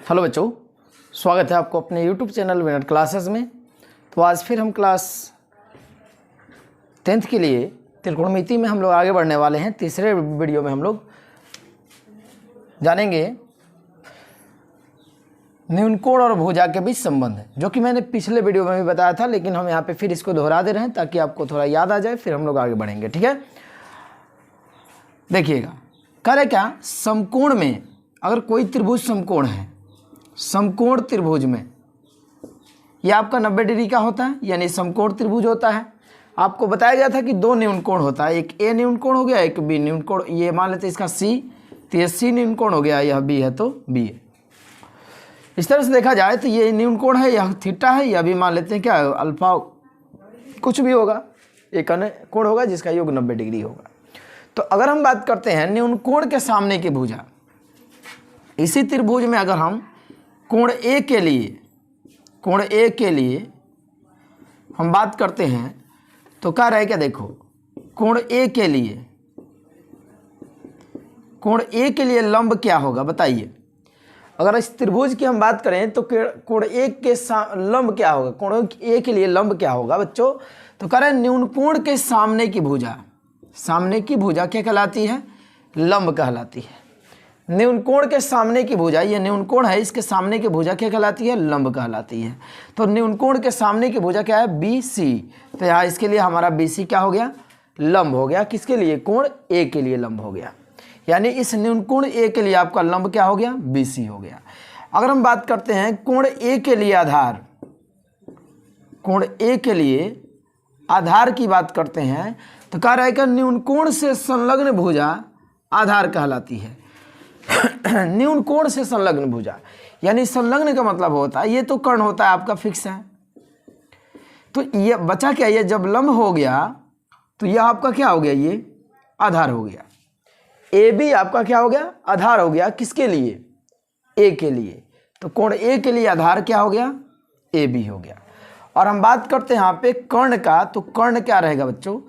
Hello बच्चों, स्वागत है आपको अपने YouTube चैनल विनर क्लासेस में। तो आज फिर हम क्लास 10th के लिए त्रिकोणमिति में हम लोग आगे बढ़ने वाले हैं। तीसरे वीडियो में हम लोग जानेंगे न्यूनकोण और भुजा के बीच संबंध, जो कि मैंने पिछले वीडियो में भी बताया था, लेकिन हम यहाँ पे फिर इसको दोहरा दे रहे हैं ताकि आपको थोड़ा याद आ जाए। फिर हम लोग आगे बढ़ेंगे, ठीक है। देखिएगा, करे क्या, समकोण में अगर कोई त्रिभुज समकोण है, समकोण त्रिभुज में यह आपका 90 डिग्री का होता है, यानी समकोण त्रिभुज होता है। आपको बताया गया था कि दो न्यूनकोण होता है, एक ए न्यूनकोण हो गया, एक बी न्यूनकोण। ये मान लेते हैं इसका सी, तो ये सी न्यूनकोण हो गया, यह बी है तो बी है। इस तरह से देखा जाए तो ये न्यूनकोण है, यह थीटा है, यह भी मान लेते हैं क्या अल्फा कुछ भी होगा, एक अन्य कोण होगा जिसका योग 90 डिग्री होगा। तो अगर हम बात करते हैं न्यूनकोण के सामने की भुजा, इसी त्रिभुज में अगर हम कोण ए के लिए हम बात करते हैं तो क्या रहेगा, देखो कोण ए के लिए लंब क्या होगा बताइए। अगर इस त्रिभुज की हम बात करें तो कोण ए के लंब क्या होगा, कोण ए के लिए लंब क्या होगा बच्चों, तो कह रहे हैं न्यूनकोण के सामने की भुजा, सामने की भुजा क्या कहलाती है, लंब कहलाती है। न्यूनकोण के सामने की भुजा, ये न्यूनकोण है, इसके सामने की भुजा क्या कहलाती है, लंब कहलाती है। तो न्यूनकोण के सामने की भुजा क्या है, बी सी। तो यहाँ इसके लिए हमारा बी सी क्या हो गया, लंब हो गया। किसके लिए, कोण ए के लिए लंब हो गया, यानी इस न्यूनकोण ए के लिए आपका लंब क्या हो गया, बी सी हो गया। अगर हम बात करते हैं कोण ए के लिए आधार, कोण ए के लिए आधार की बात करते हैं तो क्या रहेगा, न्यूनकोण से संलग्न भुजा आधार कहलाती है। न्यूनकोण से संलग्न भुजा, यानी संलग्न का मतलब होता है, ये तो कर्ण होता है आपका फिक्स है, तो ये बचा क्या, ये जब लंब हो गया तो यह आपका क्या हो गया, ये आधार हो गया। ए बी आपका क्या हो गया, आधार हो गया। किसके लिए, ए के लिए। तो कोण ए के लिए आधार क्या हो गया, ए बी हो गया। और हम बात करते हैं यहाँ पे कर्ण का, तो कर्ण क्या रहेगा बच्चों,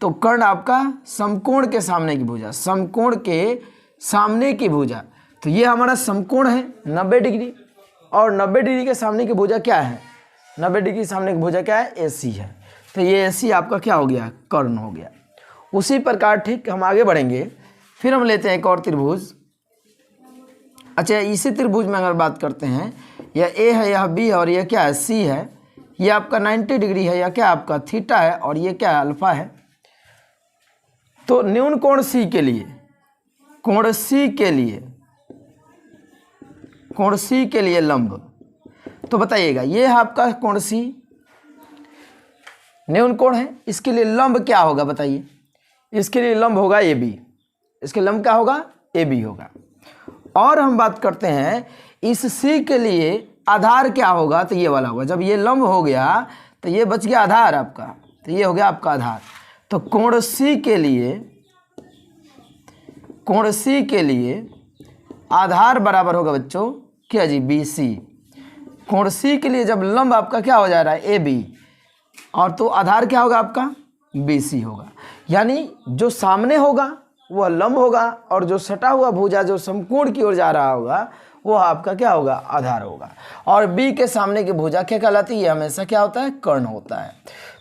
तो कर्ण आपका समकोण के सामने की भुजा, समकोण के सामने की भुजा। तो ये हमारा समकोण है 90 डिग्री, और 90 डिग्री के सामने की भुजा क्या है, 90 डिग्री सामने की भुजा क्या है, एसी है। तो ये एसी आपका क्या हो गया, कर्ण हो गया। उसी प्रकार ठीक हम आगे बढ़ेंगे, फिर हम लेते हैं एक और त्रिभुज। अच्छा, इसी त्रिभुज में अगर बात करते हैं, यह ए है, यह बी है, और यह क्या है, सी है। यह आपका 90 डिग्री है, यह क्या आपका थीटा है, और ये क्या है, अल्फा है। तो न्यूनकोण सी के लिए, कोण सी के लिए लंब, तो बताइएगा ये है आपका कोण सी, न्यूनकोण है, इसके लिए लंब क्या होगा बताइए। इसके लिए लंब होगा ए बी, इसके लंब क्या होगा, ए बी होगा। और हम बात करते हैं इस सी के लिए आधार क्या होगा, तो ये वाला होगा। जब ये लंब हो गया तो ये बच गया आधार आपका, तो ये हो गया आपका आधार। तो कोण सी के लिए आधार बराबर होगा बच्चों क्या जी, बी सी। कोण सी के लिए जब लंब आपका क्या हो जा रहा है, ए बी, और तो आधार क्या होगा आपका, बी सी होगा। यानी जो सामने होगा वह लंब होगा, और जो सटा हुआ भुजा जो समकोण की ओर जा रहा होगा वो आपका क्या होगा, आधार होगा। और बी के सामने की भुजा क्या कहलाती है, हमेशा क्या होता है, कर्ण होता है।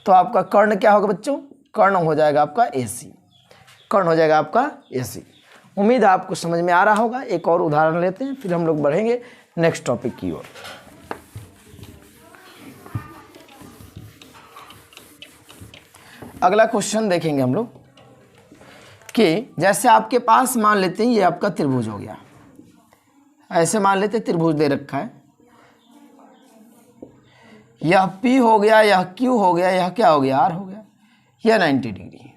तो आपका कर्ण क्या होगा बच्चों, कर्ण हो जाएगा आपका ए सी, कर्ण हो जाएगा आपका ए सी। उम्मीद है आपको समझ में आ रहा होगा। एक और उदाहरण लेते हैं, फिर हम लोग बढ़ेंगे नेक्स्ट टॉपिक की ओर। अगला क्वेश्चन देखेंगे हम लोग कि जैसे आपके पास मान लेते हैं ये आपका त्रिभुज हो गया, ऐसे मान लेते हैं त्रिभुज दे रखा है, यह P हो गया, यह Q हो गया, यह क्या हो गया, R हो गया, यह 90 डिग्री,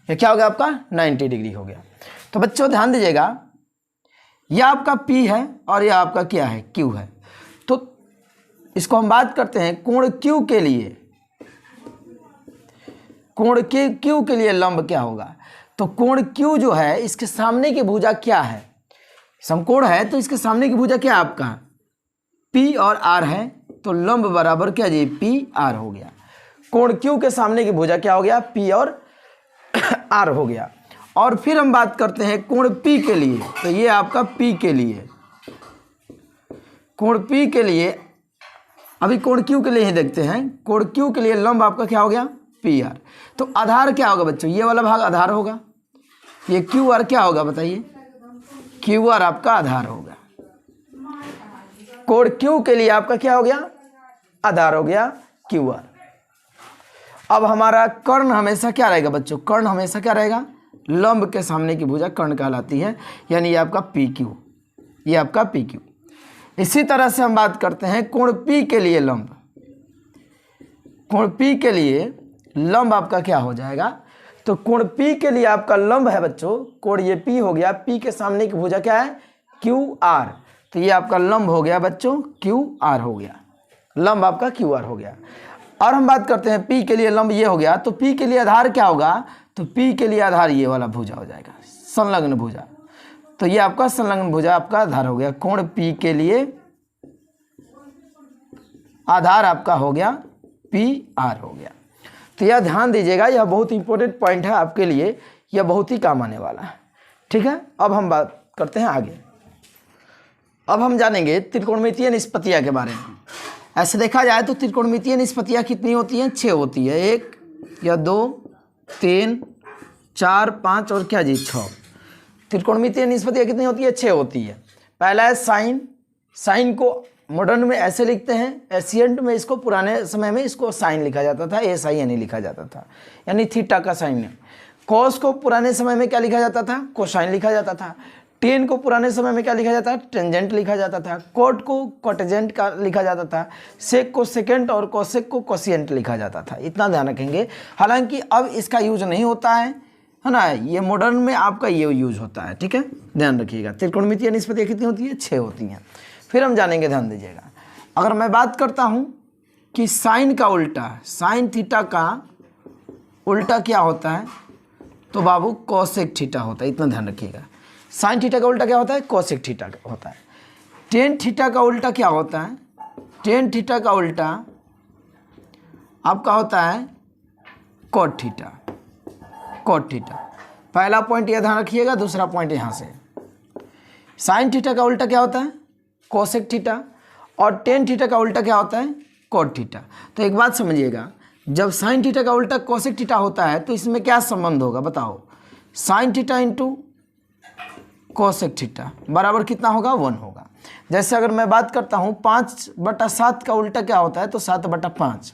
यह क्या हो गया आपका 90 डिग्री हो गया। तो बच्चों ध्यान दीजिएगा, यह आपका P है और यह आपका क्या है, Q है। तो इसको हम बात करते हैं कोण Q के लिए, कोण के Q के लिए लंब क्या होगा। तो कोण Q जो है, इसके सामने की भुजा क्या है, समकोण है, तो इसके सामने की भुजा क्या है आपका, P और R है। तो लंब बराबर क्या जी, P R हो गया। कोण Q के सामने की भुजा क्या हो गया, P और R हो गया। और फिर हम बात करते हैं कोण P के लिए, तो ये आपका P के लिए, कोण P के लिए, अभी कोण Q के लिए ही देखते हैं। कोण Q के लिए लंब आपका क्या हो गया PR। तो आधार क्या होगा बच्चों, ये वाला भाग आधार होगा, ये QR क्या होगा बताइए, QR आपका आधार होगा। कोण Q के लिए आपका क्या हो गया, आधार हो गया QR। अब हमारा कर्ण हमेशा क्या रहेगा बच्चों, कर्ण हमेशा क्या रहेगा, लंब के सामने की भुजा कर्ण कहलाती है, यानी ये आपका PQ, ये आपका PQ। इसी तरह से हम बात करते हैं कोण P के लिए लंब। कोण P के लिए लंब आपका क्या हो जाएगा, तो कोण P के लिए आपका लंब है बच्चों, कोण ये P हो गया, P के सामने की भुजा क्या है QR, तो ये आपका लंब हो गया बच्चों QR हो गया, लंब आपका QR हो गया। और हम बात करते हैं P के लिए लंब ये हो गया, तो P के लिए आधार क्या होगा, तो P के लिए आधार ये वाला भुजा हो जाएगा, संलग्न भुजा। तो ये आपका संलग्न भुजा आपका आधार हो गया। कोण P के लिए आधार आपका हो गया PR हो गया। तो यह ध्यान दीजिएगा, यह बहुत इंपॉर्टेंट पॉइंट है आपके लिए, यह बहुत ही काम आने वाला है। ठीक है, अब हम बात करते हैं आगे। अब हम जानेंगे त्रिकोणमितीय निष्पत्तियाँ के बारे में। ऐसे देखा जाए तो त्रिकोणमितीय निष्पत्तियाँ कितनी होती हैं, 6 होती है, 1 या 2 3 4 5 और क्या जी 6। त्रिकोणमितीय निष्पत्तियाँ कितनी होती है, 6 होती है। पहला है साइन। साइन को मॉडर्न में ऐसे लिखते हैं, एशियंट में इसको, पुराने समय में इसको साइन लिखा जाता था, SIN लिखा जाता था, यानी थीटा का साइन है। कॉस को पुराने समय में क्या लिखा जाता था, कोसाइन लिखा जाता था। टेन को पुराने समय में क्या लिखा जाता है, टेंजेंट लिखा जाता था। कोट को कोटेजेंट का लिखा जाता था। सेक को सेकेंट और कोसेक को कोसिएंट लिखा जाता था। इतना ध्यान रखेंगे। हालांकि अब इसका यूज नहीं होता है ना, ये मॉडर्न में आपका ये यूज होता है। ठीक है, ध्यान रखिएगा। त्रिकोणमितीय निष्पत्तियाँ कितनी होती है, 6 होती हैं। फिर हम जानेंगे, ध्यान दीजिएगा। अगर मैं बात करता हूँ कि साइन का उल्टा, साइन थीटा का उल्टा क्या होता है, तो बाबू कोसेक थीटा होता है। इतना ध्यान रखिएगा। साइन थीटा का उल्टा क्या होता है, कोसेक थीटा होता है। टेन थीटा का उल्टा क्या होता है, टेन थीटा का उल्टा आपका होता है कोट थीटा, कोट थीटा। पहला पॉइंट यह ध्यान रखिएगा, दूसरा पॉइंट यहाँ से। साइन थीटा का उल्टा क्या होता है, कोसेक थीटा, और टेन थीटा का उल्टा क्या होता है, कोट थीटा। तो एक बात समझिएगा, जब साइन थीटा का उल्टा कोसेक थीटा होता है तो इसमें क्या संबंध होगा बताओ। Sine theta into cosec theta बराबर कितना होगा, 1 होगा। जैसे अगर मैं बात करता हूँ 5/7 का उल्टा क्या होता है, तो 7/5।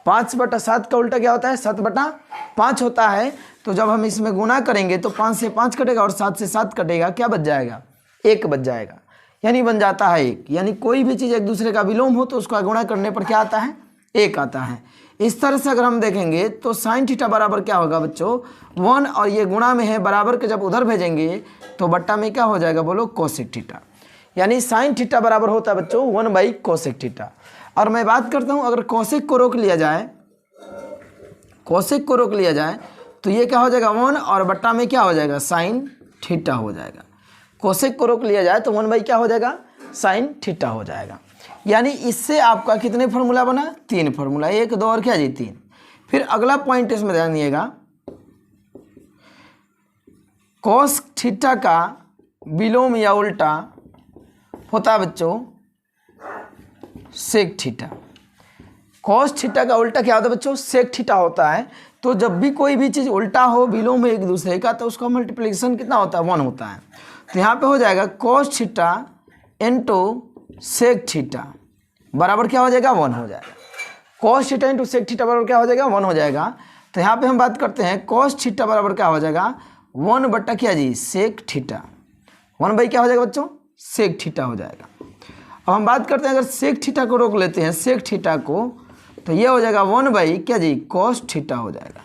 5/7 का उल्टा क्या होता है, 7/5 होता है। तो जब हम इसमें गुना करेंगे तो 5 से 5 कटेगा और 7 से 7 कटेगा, क्या बच जाएगा, 1 बच जाएगा, यानी बन जाता है 1। यानी कोई भी चीज़ एक दूसरे का विलोम हो तो उसका गुणा करने पर क्या आता है, 1 आता है। इस तरह से अगर हम देखेंगे तो साइन थीटा बराबर क्या होगा बच्चों, 1, और ये गुणा में है, बराबर के जब उधर भेजेंगे तो बट्टा में क्या हो जाएगा, बोलो कोसेक थीटा। यानी साइन थीटा बराबर होता है बच्चों 1/कोसेक थीटा। और मैं बात करता हूँ, अगर कोसेक को रोक लिया जाए, कोसेक को रोक लिया जाए तो ये क्या हो जाएगा 1, और बट्टा में क्या हो जाएगा, साइन थीटा हो जाएगा। कोसेक को रोक लिया जाए तो 1/ क्या हो जाएगा, साइन थीटा हो जाएगा। यानी इससे आपका कितने फार्मूला बना, 3 फार्मूला, 1 2 और क्या जी 3। फिर अगला पॉइंट इसमें ध्यान दिएगा, कोस थीटा का विलोम या उल्टा होता है बच्चों सेक थीटा। कोस थीटा का उल्टा क्या होता है बच्चों, सेक थीटा होता है। तो जब भी कोई भी चीज़ उल्टा हो, विलोम एक दूसरे का, तो उसका मल्टीप्लिकेशन कितना होता है, 1 होता है। तो यहाँ पे हो जाएगा cos theta into sec theta बराबर क्या हो जाएगा, 1 हो जाएगा। Cos theta into sec theta बराबर क्या हो जाएगा, 1 हो जाएगा। तो यहाँ पे हम बात करते हैं कोस थीटा बराबर क्या हो जाएगा, 1 क्या जी सेक थीटा। 1 क्या हो जाएगा बच्चों, सेक थीटा हो जाएगा। अब हम बात करते हैं, अगर सेक थीटा को रोक लेते हैं, सेक थीटा को, तो ये हो जाएगा 1 क्या जी कोस थीटा हो जाएगा।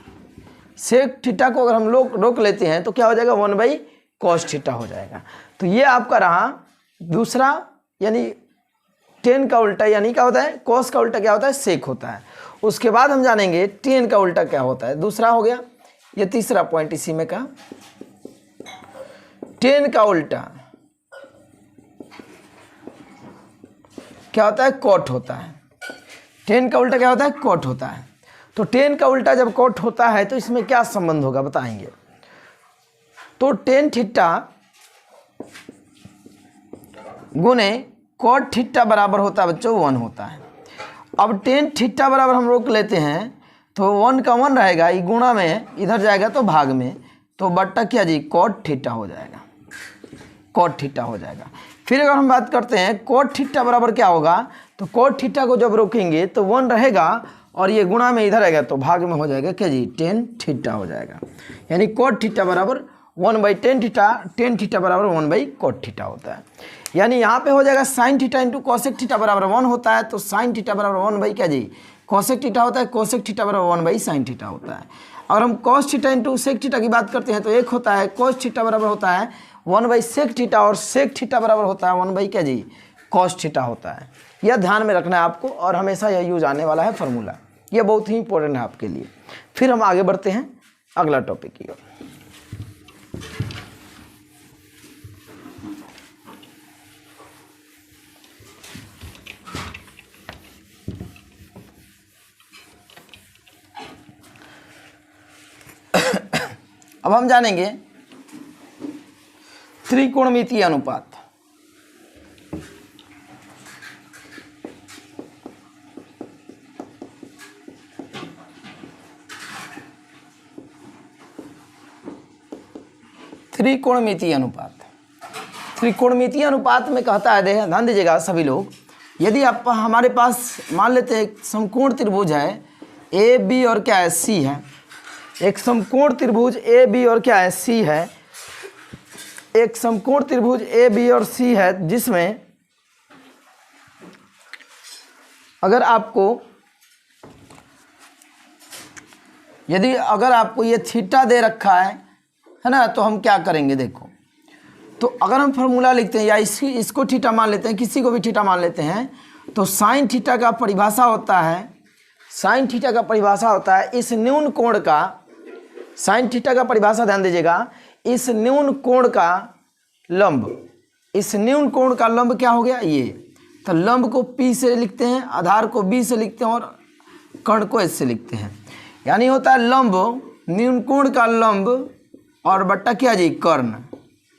सेक थीटा को अगर हम लोग रोक लेते हैं तो क्या हो जाएगा, 1 कोस थीटा हो जाएगा। तो ये आपका रहा दूसरा, यानी टेन का उल्टा यानी क्या होता है, कोस का उल्टा क्या होता है, सेक होता है। उसके बाद हम जानेंगे टेन का उल्टा क्या होता है, दूसरा हो गया। ये तीसरा पॉइंट इसी में का, टेन का उल्टा क्या होता है, कोट होता है। टेन का उल्टा क्या होता है, कोट होता है। तो टेन का उल्टा जब कोट होता है तो इसमें क्या संबंध होगा बताएंगे। तो टेन थीटा गुने कॉट थीटा बराबर होता है बच्चों 1 होता है। अब टेन थीटा बराबर हम रोक लेते हैं तो 1 का 1 रहेगा, ये गुणा में इधर जाएगा तो भाग में, तो बट्टा क्या जी कॉट थीटा हो जाएगा, कॉट थीटा हो जाएगा। फिर अगर हम बात करते हैं कॉट थीटा बराबर क्या होगा, तो कॉट थीटा को जब रोकेंगे तो 1 रहेगा और ये गुणा में इधर आएगा तो भाग में हो जाएगा क्या जी टेन थीटा हो जाएगा। यानी कॉट थीटा बराबर 1/10 थीटा, टेन थीटा बराबर 1/कॉट थीटा होता है। यानी यहाँ पे हो जाएगा sine theta into cosec theta बराबर 1 होता है, तो साइन थीटा बराबर 1 क्या जी कॉसेक थीटा होता है, कॉसेक थीटा बराबर 1/साइन थीटा होता है। अगर हम cos theta into sec theta की बात करते हैं तो 1 होता है, कॉस थीटा बराबर होता है 1/सेक थीटा और सेक थीटा बराबर होता है 1 क्या जी कॉस थीटा होता है। यह ध्यान में रखना है आपको और हमेशा यह यूज आने वाला है फार्मूला, यह बहुत ही इंपॉर्टेंट है आपके लिए। फिर हम आगे बढ़ते हैं अगला टॉपिक की ओर। अब हम जानेंगे त्रिकोणमितीय अनुपात। त्रिकोणमितीय अनुपात, त्रिकोणमितीय अनुपात में कहता है, ध्यान दीजिएगा सभी लोग, यदि आप हमारे पास मान लेते हैं एक समकोण त्रिभुज है ए बी और क्या है सी है, एक समकोण त्रिभुज ए बी और क्या है सी है, एक समकोण त्रिभुज ए बी और सी है, जिसमें अगर आपको ये थीटा दे रखा है ना, तो हम क्या करेंगे देखो, तो अगर हम फार्मूला लिखते हैं या इसको थीटा मान लेते हैं, किसी को भी थीटा मान लेते हैं, तो साइन थीटा का परिभाषा होता है, साइन थीटा का परिभाषा होता है इस न्यून कोण का, साइन थीटा का परिभाषा ध्यान दीजिएगा, इस न्यून कोण का लंब, इस न्यून कोण का लंब क्या हो गया ये, तो लंब को P से लिखते हैं, आधार को B से लिखते हैं और कर्ण को S से लिखते हैं। यानी होता है लंब, न्यून कोण का लंब और बट्टा क्या जी कर्ण,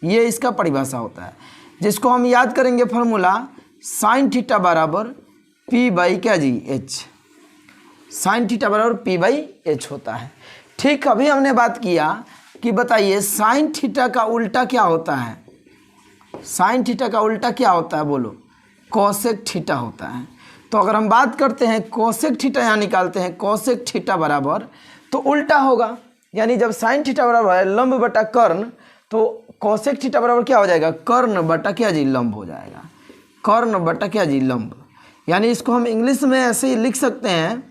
ये इसका परिभाषा होता है, जिसको हम याद करेंगे फार्मूला साइन थीटा बराबर P क्या जी H, साइन थीटा बराबर P/H होता है। ठीक, अभी हमने बात किया कि बताइए साइन थीटा का उल्टा क्या होता है, साइन थीटा का उल्टा क्या होता है बोलो, कोसेक थीटा होता है। तो अगर हम बात करते हैं कोसेक थीटा यहाँ निकालते हैं, कोसेक थीटा बराबर तो उल्टा होगा, यानी जब साइन थीटा बराबर है लंब बटा कर्ण, तो कोसेक थीटा बराबर क्या हो जाएगा कर्ण बटा क्या जी लंब हो जाएगा, कर्ण बटा क्या जी लंब। यानी इसको हम इंग्लिश में ऐसे ही लिख सकते हैं,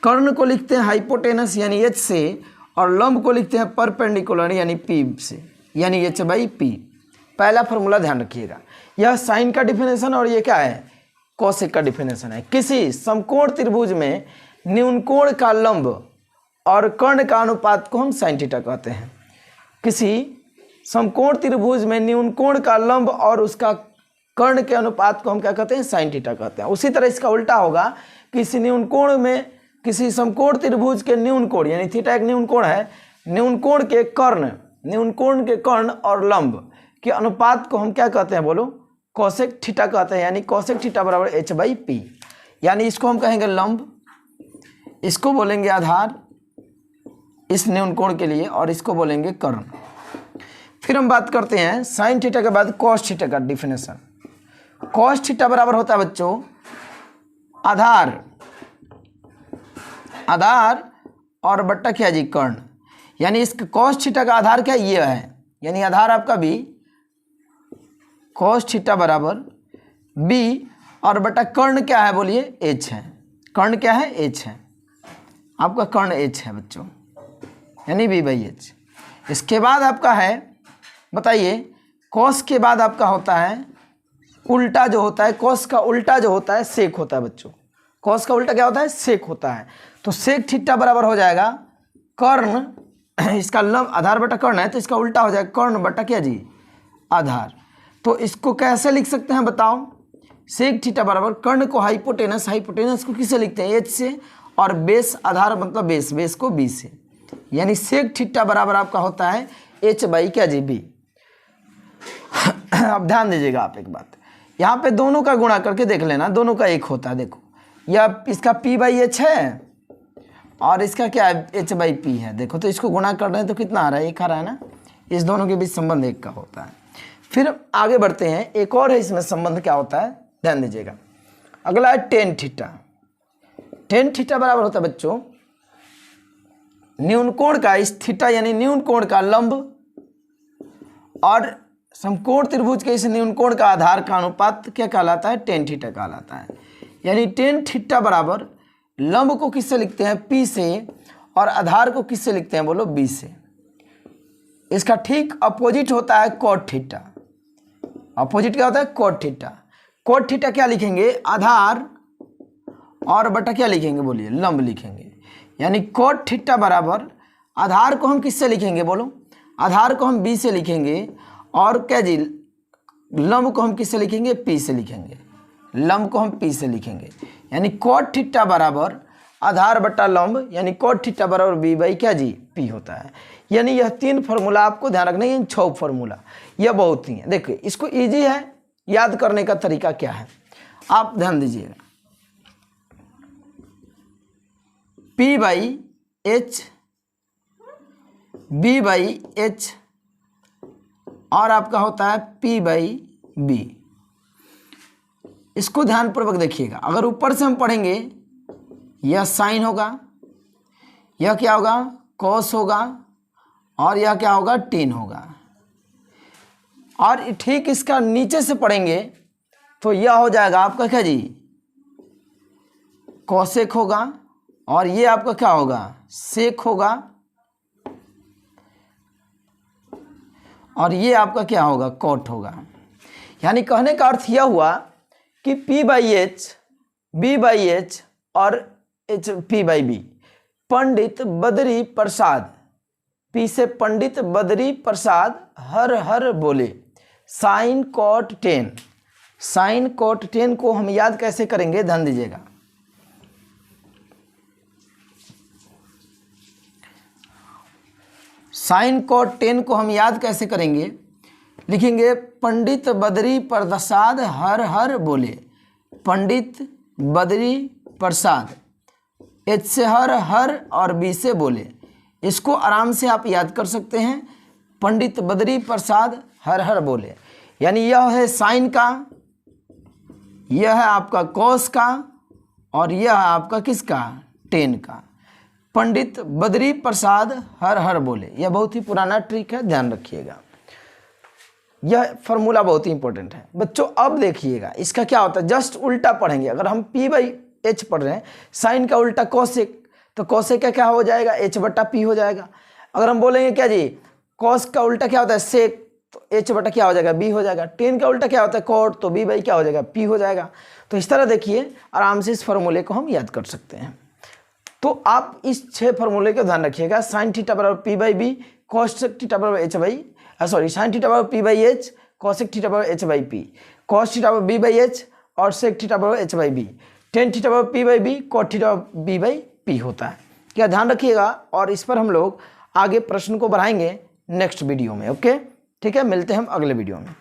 कर्ण को लिखते हैं हाइपोटेनस यानी H से, और लंब को लिखते हैं परपेंडिकुलर यानी P से, यानी H/P। पहला फार्मूला ध्यान रखिएगा, यह साइन का डिफिनेशन और ये क्या है कोसेक का डिफिनेशन है। किसी समकोण त्रिभुज में न्यून कोण का लंब और कर्ण का अनुपात को हम साइन थीटा कहते हैं। किसी समकोण त्रिभुज में न्यून कोण का लंब और उसका कर्ण के अनुपात को हम क्या कहते हैं साइन थीटा कहते हैं। उसी तरह इसका उल्टा होगा, किसी न्यून कोण में, किसी समकोण त्रिभुज के न्यून कोण यानी थीटा एक न्यून कोण है, न्यून कोण के कर्ण, न्यून कोण के कर्ण और लंब के अनुपात को हम क्या कहते हैं बोलो कोसेक थीटा कहते हैं। यानी कोसेक थीटा बराबर H/P। यानी इसको हम कहेंगे लंब, इसको बोलेंगे आधार इस न्यून कोण के लिए, और इसको बोलेंगे कर्ण। फिर हम बात करते हैं साइन थीटा के बाद कॉस थीटा का डिफिनेशन। कॉस थीटा बराबर होता है बच्चों आधार, आधार और बट्टा क्या जी कर्ण। यानी इस कॉस थीटा का आधार क्या ये है, यानी आधार आपका B, कॉस थीटा बराबर B और बटा कर्ण क्या है बोलिए H है, कर्ण क्या है H है, आपका कर्ण H है बच्चों, यानी B/H। इसके बाद आपका है बताइए कॉस के बाद आपका होता है उल्टा जो होता है, कॉस का उल्टा जो होता है सेक होता है बच्चों। कॉस का उल्टा क्या होता है सेक होता है। तो सेक थीटा बराबर हो जाएगा कर्ण, इसका लंब आधार बटा कर्ण है तो इसका उल्टा हो जाएगा कर्ण बटा क्या जी आधार। तो इसको कैसे लिख सकते हैं बताओ, सेक थीटा बराबर कर्ण को हाइपोटेनस, हाइपोटेनस को किसे लिखते हैं H से, और बेस आधार मतलब बेस, बेस को B से। यानी सेक थीटा बराबर आपका होता है H/क्या जी B। अब ध्यान दीजिएगा आप एक बात, यहाँ पे दोनों का गुणा करके देख लेना, दोनों का एक होता है। देखो यह इसका p/h है और इसका क्या है, h/p है। देखो तो इसको गुणा कर रहे हैं तो कितना आ रहा है, 1 आ रहा है ना। इस दोनों के बीच संबंध 1 का होता है। फिर आगे बढ़ते हैं, एक और है इसमें संबंध, क्या होता है ध्यान दीजिएगा। अगला है tan थीटा। tan थीटा बराबर होता है बच्चों न्यून कोण का, इस थीटा यानी न्यून कोण का लंब और समकोण त्रिभुज के इस न्यून कोण का आधार का अनुपात क्या कहलाता है, tan थीटा कहलाता है। यानी tan थीटा बराबर लंब को किससे लिखते हैं, P से, और आधार को किससे लिखते हैं बोलो, B से। इसका ठीक अपोजिट होता है cot थीटा। अपोजिट क्या होता है, cot थीटा। cot थीटा क्या लिखेंगे, आधार और बटा क्या लिखेंगे बोलिए, लंब लिखेंगे। यानी cot थीटा बराबर आधार को हम किससे लिखेंगे बोलो, आधार को हम B से लिखेंगे और क्या जी लंब को हम किससे लिखेंगे, P से लिखेंगे। लंब को हम P से लिखेंगे। यानी cot थीटा बराबर आधार बटा लंब, यानी cot थीटा बराबर B/ क्या जी, P होता है। यानी यह 3 फार्मूला आपको ध्यान रखना है, इन 6 फार्मूला यह बहुत ही है। देखिए इसको इजी है, याद करने का तरीका क्या है आप ध्यान दीजिएगा। P/h, B/h और आपका होता है P/b। इसको ध्यानपूर्वक देखिएगा। अगर ऊपर से हम पढ़ेंगे यह साइन होगा, यह क्या होगा कॉस होगा और यह क्या होगा टेन होगा। और ठीक इसका नीचे से पढ़ेंगे तो यह हो जाएगा आपका क्या जी कॉसेक होगा और ये आपका क्या होगा सेक होगा और ये आपका क्या होगा कॉट होगा। यानी कहने का अर्थ यह हुआ कि P/h, B/h और P/b पंडित बद्री प्रसाद, P से पंडित बद्री प्रसाद हर हर बोले। Sine cot tan, sine cot tan को हम याद कैसे करेंगे ध्यान दीजिएगा। साइन कॉट टेन को हम याद कैसे करेंगे, लिखेंगे पंडित बद्री प्रसाद हर हर बोले। पंडित बद्री प्रसाद H से हर हर और B से बोले। इसको आराम से आप याद कर सकते हैं, पंडित बद्री प्रसाद हर हर बोले। यानी यह है साइन का, यह है आपका कॉस का और यह है आपका किसका टेन का। पंडित बद्री प्रसाद हर हर बोले, यह बहुत ही पुराना ट्रिक है, ध्यान रखिएगा। यह फॉर्मूला बहुत ही इंपॉर्टेंट है बच्चों। अब देखिएगा इसका क्या होता है, जस्ट उल्टा पढ़ेंगे। अगर हम P/h पढ़ रहे हैं, साइन का उल्टा कॉसेक, तो कॉसेक का क्या हो जाएगा H/P हो जाएगा। अगर हम बोलेंगे क्या जी कॉस का उल्टा क्या होता है सेक, तो H/ क्या हो जाएगा B हो जाएगा। टेन का उल्टा क्या होता है कॉट, तो B/ क्या हो जाएगा P हो जाएगा। तो इस तरह देखिए आराम से इस फॉर्मूले को हम याद कर सकते हैं। तो आप इस 6 फॉर्मूले का ध्यान रखिएगा। साइन थीटा बराबर P/b, कॉस थीटा बराबर साइन थीटा बराबर P/h, कॉसेक थीटा बराबर H/p, कॉस थीटा बराबर B/h और सेक थीटा बराबर H/b, टेन थीटा बराबर P/b, कॉट थीटा B/p होता है। क्या ध्यान रखिएगा। और इस पर हम लोग आगे प्रश्न को बढ़ाएंगे नेक्स्ट वीडियो में। ओके ठीक है, मिलते हैं हम अगले वीडियो में।